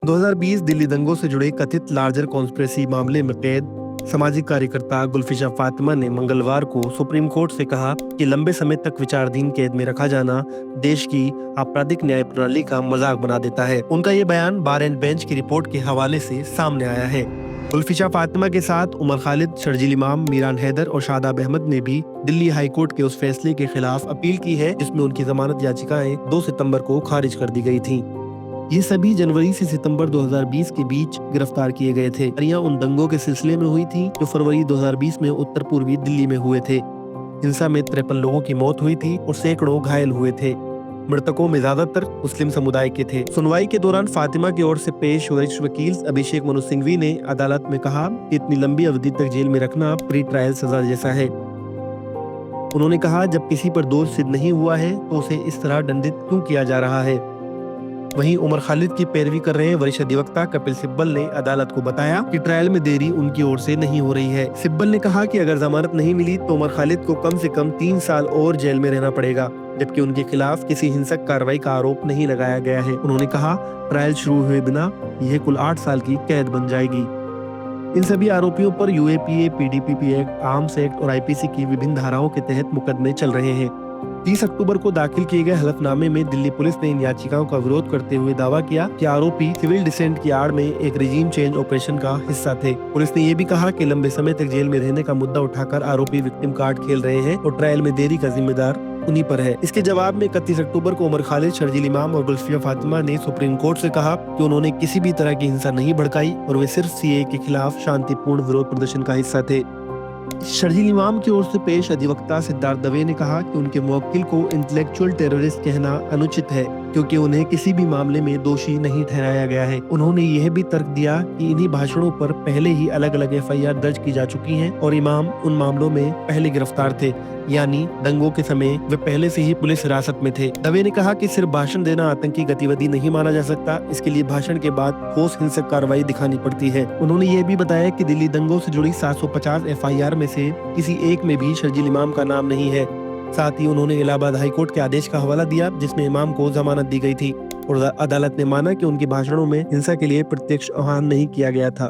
2020 दिल्ली दंगों से जुड़े कथित लार्जर कॉन्स्पिरेसी मामले में कैद सामाजिक कार्यकर्ता गुलफिशा फातिमा ने मंगलवार को सुप्रीम कोर्ट से कहा कि लंबे समय तक विचाराधीन कैद में रखा जाना देश की आपराधिक न्याय प्रणाली का मजाक बना देता है। उनका ये बयान बार एंड बेंच की रिपोर्ट के हवाले से सामने आया है। गुलफिशा फातिमा के साथ उमर खालिद, शर्जील इमाम, मीरान हैदर और शादाब अहमद ने भी दिल्ली हाई कोर्ट के उस फैसले के खिलाफ अपील की है जिसमें उनकी जमानत याचिकाएं 2 सितंबर को खारिज कर दी गई थीं। ये सभी जनवरी से सितंबर 2020 के बीच गिरफ्तार किए गए थे। यह उन दंगों के सिलसिले में हुई थी जो फरवरी 2020 में उत्तर पूर्वी दिल्ली में हुए थे। हिंसा में 53 लोगों की मौत हुई थी और सैकड़ों घायल हुए थे। मृतकों में ज्यादातर मुस्लिम समुदाय के थे। सुनवाई के दौरान फातिमा की ओर से पेश वरिष्ठ वकील अभिषेक मनु सिंघवी ने अदालत में कहा कि इतनी लंबी अवधि तक जेल में रखना प्री ट्रायल सजा जैसा है। उन्होंने कहा, जब किसी पर दोष सिद्ध नहीं हुआ है तो उसे इस तरह दंडित क्यों किया जा रहा है। वहीं उमर खालिद की पैरवी कर रहे वरिष्ठ अधिवक्ता कपिल सिब्बल ने अदालत को बताया कि ट्रायल में देरी उनकी ओर से नहीं हो रही है। सिब्बल ने कहा कि अगर जमानत नहीं मिली तो उमर खालिद को कम से कम 3 साल और जेल में रहना पड़ेगा, जबकि उनके खिलाफ किसी हिंसक कार्रवाई का आरोप नहीं लगाया गया है। उन्होंने कहा, ट्रायल शुरू हुए बिना यह कुल 8 साल की कैद बन जाएगी। इन सभी आरोपियों पर यूएपीए, पीडीपीपी एक्ट, आर्म्स एक्ट और आईपीसी की विभिन्न धाराओं के तहत मुकदमे चल रहे हैं। 30 अक्टूबर को दाखिल किए गए हलफनामे में दिल्ली पुलिस ने इन याचिकाओं का विरोध करते हुए दावा किया कि आरोपी सिविल डिसेंट की आड़ में एक रिजीम चेंज ऑपरेशन का हिस्सा थे। पुलिस ने यह भी कहा कि लंबे समय तक जेल में रहने का मुद्दा उठाकर आरोपी विक्टिम कार्ड खेल रहे हैं और ट्रायल में देरी का जिम्मेदार उन्हीं पर है। इसके जवाब में 31 अक्टूबर को उमर खालिद, शर्जील इमाम और गुलफिशा फातिमा ने सुप्रीम कोर्ट से कहा कि उन्होंने किसी भी तरह की हिंसा नहीं भड़काई और वे सिर्फ सीए के खिलाफ शांतिपूर्ण विरोध प्रदर्शन का हिस्सा थे। शर्जील इमाम की ओर से पेश अधिवक्ता सिद्धार्थ दवे ने कहा कि उनके मुवक्किल को इंटेलेक्चुअल टेररिस्ट कहना अनुचित है क्योंकि उन्हें किसी भी मामले में दोषी नहीं ठहराया गया है। उन्होंने यह भी तर्क दिया कि इन्हीं भाषणों पर पहले ही अलग अलग एफआईआर दर्ज की जा चुकी हैं और इमाम उन मामलों में पहले गिरफ्तार थे, यानी दंगों के समय वे पहले से ही पुलिस हिरासत में थे। दवे ने कहा कि सिर्फ भाषण देना आतंकी गतिविधि नहीं माना जा सकता, इसके लिए भाषण के बाद ठोस हिंसक कार्रवाई दिखानी पड़ती है। उन्होंने ये भी बताया कि दिल्ली दंगों से जुड़ी 750 एफआईआर में से किसी एक में भी शर्जील इमाम का नाम नहीं है। साथ ही उन्होंने इलाहाबाद हाईकोर्ट के आदेश का हवाला दिया जिसमें इमाम को जमानत दी गई थी और अदालत ने माना कि उनके भाषणों में हिंसा के लिए प्रत्यक्ष आह्वान नहीं किया गया था।